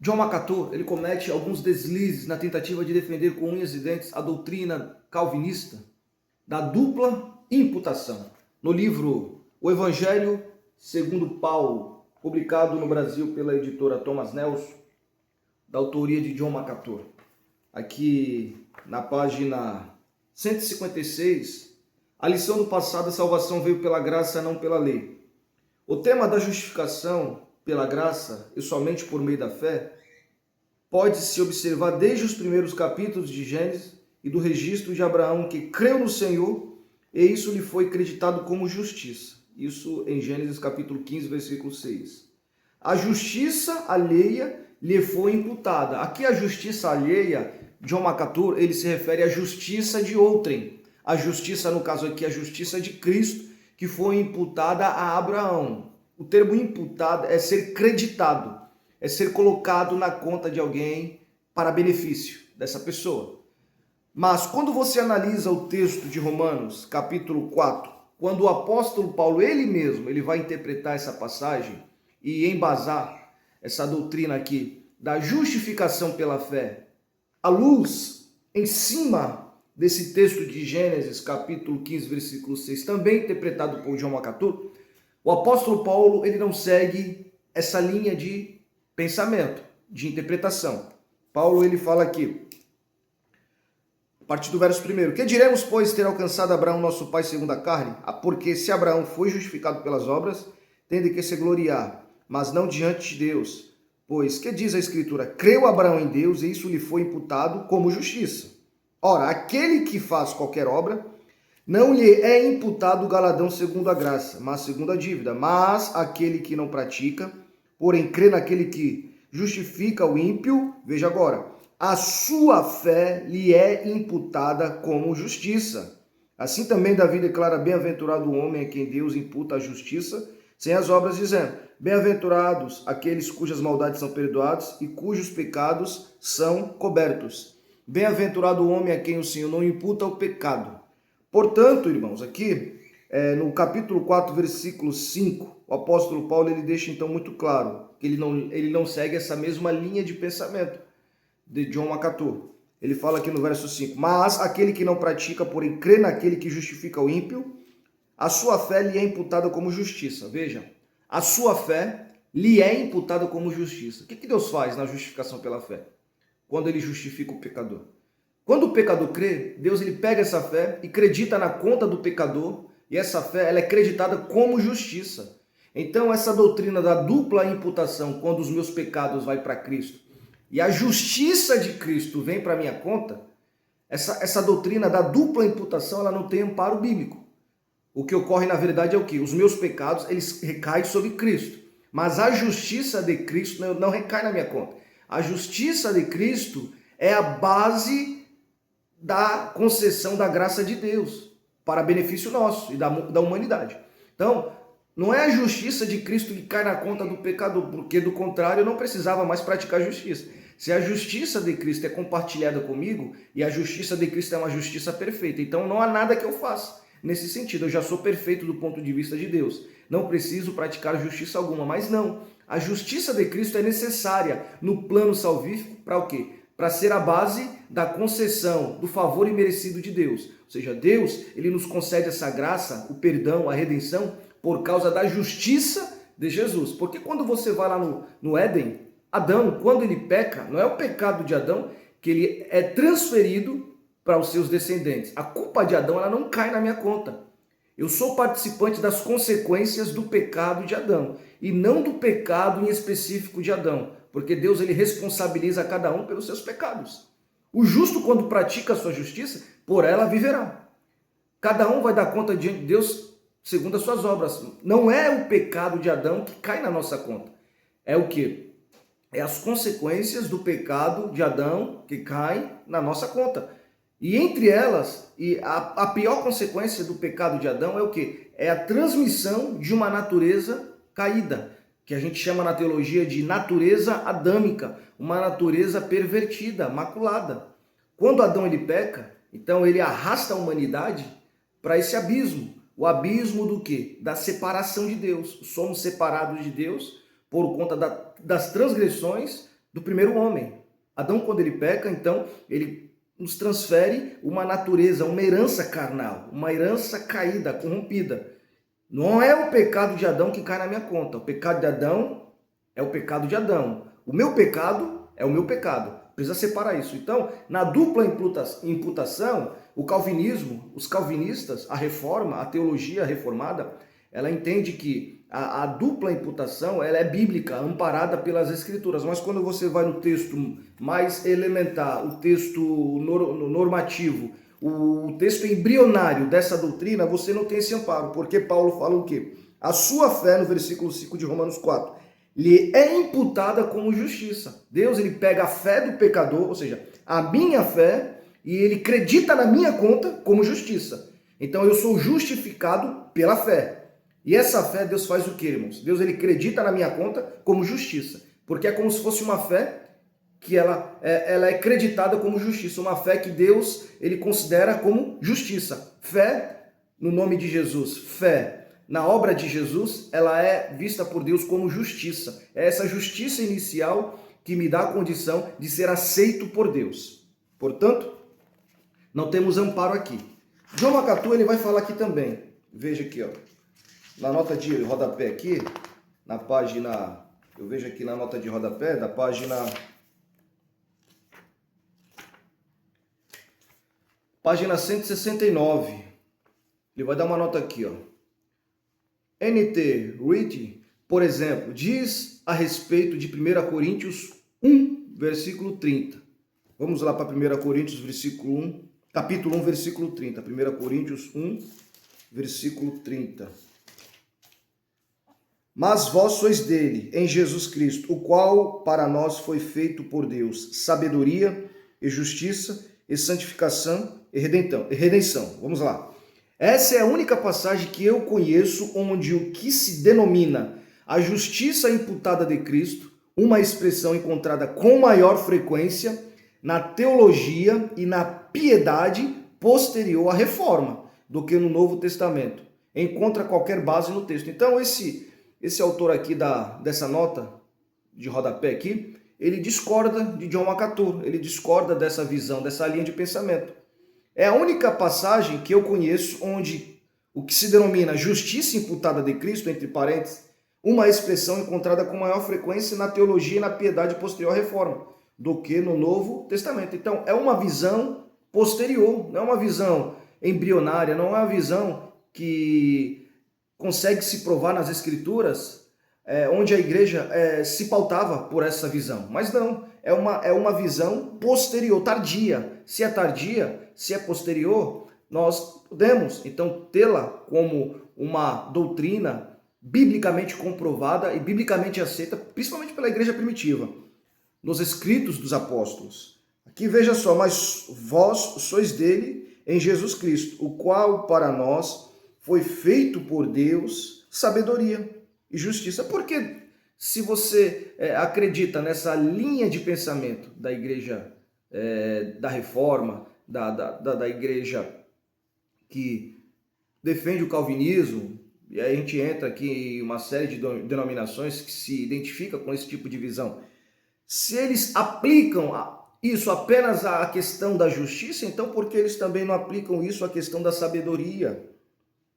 John MacArthur, ele comete alguns deslizes na tentativa de defender com unhas e dentes a doutrina calvinista da dupla imputação. No livro O Evangelho segundo Paulo, publicado no Brasil pela editora Thomas Nelson, da autoria de John MacArthur. Aqui na página 156, a lição do passado: a salvação veio pela graça, não pela lei. O tema da justificação pela graça e somente por meio da fé pode-se observar desde os primeiros capítulos de Gênesis e do registro de Abraão, que creu no Senhor e isso lhe foi creditado como justiça. Isso em Gênesis capítulo 15, versículo 6. A justiça alheia lhe foi imputada. Aqui a justiça alheia, John MacArthur, ele se refere à justiça de outrem. A justiça, no caso aqui, a justiça de Cristo, que foi imputada a Abraão. O termo imputado é ser creditado, é ser colocado na conta de alguém para benefício dessa pessoa. Mas quando você analisa o texto de Romanos, capítulo 4, quando o apóstolo Paulo, ele mesmo, ele vai interpretar essa passagem e embasar essa doutrina aqui da justificação pela fé, à luz, em cima desse texto de Gênesis, capítulo 15, versículo 6, também interpretado por John MacArthur, o apóstolo Paulo, ele não segue essa linha de pensamento, de interpretação. Paulo, ele fala aqui, a partir do verso 1, que diremos, pois, ter alcançado Abraão, nosso pai, segundo a carne? Porque se Abraão foi justificado pelas obras, tem de que se gloriar, mas não diante de Deus. Pois, que diz a Escritura? Creu Abraão em Deus, e isso lhe foi imputado como justiça. Ora, aquele que faz qualquer obra, não lhe é imputado o galardão segundo a graça, mas segundo a dívida. Mas aquele que não pratica, porém crê naquele que justifica o ímpio, veja agora, a sua fé lhe é imputada como justiça. Assim também Davi declara: bem-aventurado o homem a quem Deus imputa a justiça, sem as obras, dizendo: bem-aventurados aqueles cujas maldades são perdoadas e cujos pecados são cobertos. Bem-aventurado o homem a quem o Senhor não imputa o pecado. Portanto, irmãos, aqui no capítulo 4, versículo 5, o apóstolo Paulo, ele deixa então muito claro que ele não segue essa mesma linha de pensamento de John MacArthur. Ele fala aqui no verso 5, mas aquele que não pratica, porém crê naquele que justifica o ímpio, a sua fé lhe é imputada como justiça. Veja, a sua fé lhe é imputada como justiça. O que Deus faz na justificação pela fé? Quando ele justifica o pecador. Quando o pecador crê, Deus ele pega essa fé e acredita na conta do pecador, e essa fé ela é creditada como justiça. Então essa doutrina da dupla imputação, quando os meus pecados vão para Cristo e a justiça de Cristo vem para minha conta, essa doutrina da dupla imputação ela não tem amparo bíblico. O que ocorre na verdade é o quê? Os meus pecados eles recaem sobre Cristo, mas a justiça de Cristo não recai na minha conta. A justiça de Cristo é a base da concessão da graça de Deus para benefício nosso e da humanidade. Então, não é a justiça de Cristo que cai na conta do pecador, porque do contrário eu não precisava mais praticar justiça. Se a justiça de Cristo é compartilhada comigo, e a justiça de Cristo é uma justiça perfeita, então não há nada que eu faça. Nesse sentido, eu já sou perfeito do ponto de vista de Deus. Não preciso praticar justiça alguma, mas não. A justiça de Cristo é necessária no plano salvífico para o quê? Para ser a base da concessão do favor imerecido de Deus. Ou seja, Deus, ele nos concede essa graça, o perdão, a redenção, por causa da justiça de Jesus. Porque quando você vai lá no Éden, Adão, quando ele peca, não é o pecado de Adão que ele é transferido para os seus descendentes. A culpa de Adão ela não cai na minha conta. Eu sou participante das consequências do pecado de Adão e não do pecado em específico de Adão, porque Deus ele responsabiliza cada um pelos seus pecados. O justo, quando pratica a sua justiça, por ela viverá. Cada um vai dar conta diante de Deus segundo as suas obras. Não é o pecado de Adão que cai na nossa conta. É o quê? É as consequências do pecado de Adão que caem na nossa conta. E entre elas, a pior consequência do pecado de Adão é o quê? É a transmissão de uma natureza caída, que a gente chama na teologia de natureza adâmica, uma natureza pervertida, maculada. Quando Adão ele peca, então ele arrasta a humanidade para esse abismo. O abismo do quê? Da separação de Deus. Somos separados de Deus por conta das transgressões do primeiro homem. Adão, quando ele peca, então, ele nos transfere uma natureza, uma herança carnal, uma herança caída, corrompida. Não é o pecado de Adão que cai na minha conta. O pecado de Adão é o pecado de Adão. O meu pecado é o meu pecado. Precisa separar isso. Então, na dupla imputação, o calvinismo, os calvinistas, a reforma, a teologia reformada, ela entende que a dupla imputação ela é bíblica, amparada pelas escrituras. Mas quando você vai no texto mais elementar, o texto normativo, o texto embrionário dessa doutrina, você não tem esse amparo. Porque Paulo fala o quê? A sua fé, no versículo 5 de Romanos 4, lhe é imputada como justiça. Deus ele pega a fé do pecador, ou seja, a minha fé, e ele acredita na minha conta como justiça. Então eu sou justificado pela fé. E essa fé, Deus faz o quê, irmãos? Deus ele acredita na minha conta como justiça. Porque é como se fosse uma fé que ela é acreditada como justiça. Uma fé que Deus ele considera como justiça. Fé no nome de Jesus. Fé na obra de Jesus, ela é vista por Deus como justiça. É essa justiça inicial que me dá a condição de ser aceito por Deus. Portanto, não temos amparo aqui. John MacArthur ele vai falar aqui também. Veja aqui, ó. Na nota de rodapé aqui, na página, eu vejo aqui na nota de rodapé, da página 169. Ele vai dar uma nota aqui, ó. N.T. Wright, por exemplo, diz a respeito de 1 Coríntios 1, versículo 30. Vamos lá para 1 Coríntios, versículo 1, capítulo 1, versículo 30. 1 Coríntios 1, versículo 30. Mas vós sois dele, em Jesus Cristo, o qual para nós foi feito por Deus sabedoria e justiça e santificação e redenção. Vamos lá. Essa é a única passagem que eu conheço onde o que se denomina a justiça imputada de Cristo, uma expressão encontrada com maior frequência na teologia e na piedade posterior à reforma do que no Novo Testamento. Encontra qualquer base no texto. Então esse autor aqui dessa nota de rodapé aqui, ele discorda de John MacArthur, ele discorda dessa visão, dessa linha de pensamento. É a única passagem que eu conheço onde o que se denomina justiça imputada de Cristo, entre parênteses, uma expressão encontrada com maior frequência na teologia e na piedade posterior à reforma, do que no Novo Testamento. Então, é uma visão posterior, não é uma visão embrionária, não é uma visão que consegue se provar nas Escrituras, onde a igreja se pautava por essa visão. Mas não, é uma visão posterior, tardia. Se é tardia, se é posterior, nós podemos, então, tê-la como uma doutrina biblicamente comprovada e biblicamente aceita, principalmente pela igreja primitiva, nos escritos dos apóstolos. Aqui veja só, mas vós sois dele em Jesus Cristo, o qual para nós foi feito por Deus sabedoria e justiça. Porque se você acredita nessa linha de pensamento da igreja da reforma, da igreja que defende o calvinismo, e aí a gente entra aqui em uma série de denominações que se identifica com esse tipo de visão. Se eles aplicam isso apenas à questão da justiça, então por que eles também não aplicam isso à questão da sabedoria,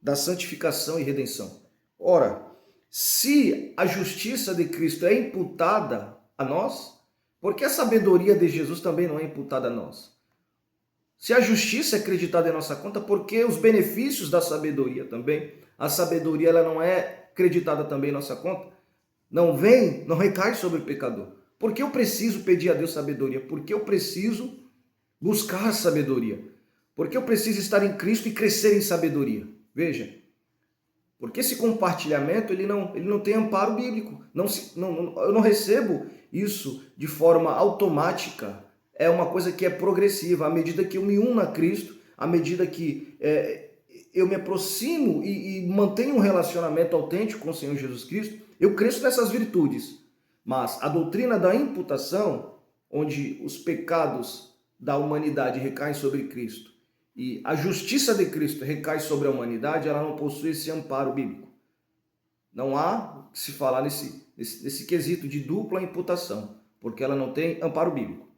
da santificação e redenção? Ora, se a justiça de Cristo é imputada a nós, por que a sabedoria de Jesus também não é imputada a nós? Se a justiça é acreditada em nossa conta, por que os benefícios da sabedoria também? A sabedoria ela não é acreditada também em nossa conta? Não recai sobre o pecador. Por que eu preciso pedir a Deus sabedoria? Porque eu preciso buscar sabedoria. Porque eu preciso estar em Cristo e crescer em sabedoria. Veja, porque esse compartilhamento ele não tem amparo bíblico. Eu não recebo isso de forma automática. É uma coisa que é progressiva. À medida que eu me uno a Cristo, à medida que eu me aproximo e mantenho um relacionamento autêntico com o Senhor Jesus Cristo, eu cresço nessas virtudes. Mas a doutrina da imputação, onde os pecados da humanidade recaem sobre Cristo, e a justiça de Cristo recai sobre a humanidade, ela não possui esse amparo bíblico. Não há que se falar nesse quesito de dupla imputação. porque ela não tem amparo bíblico.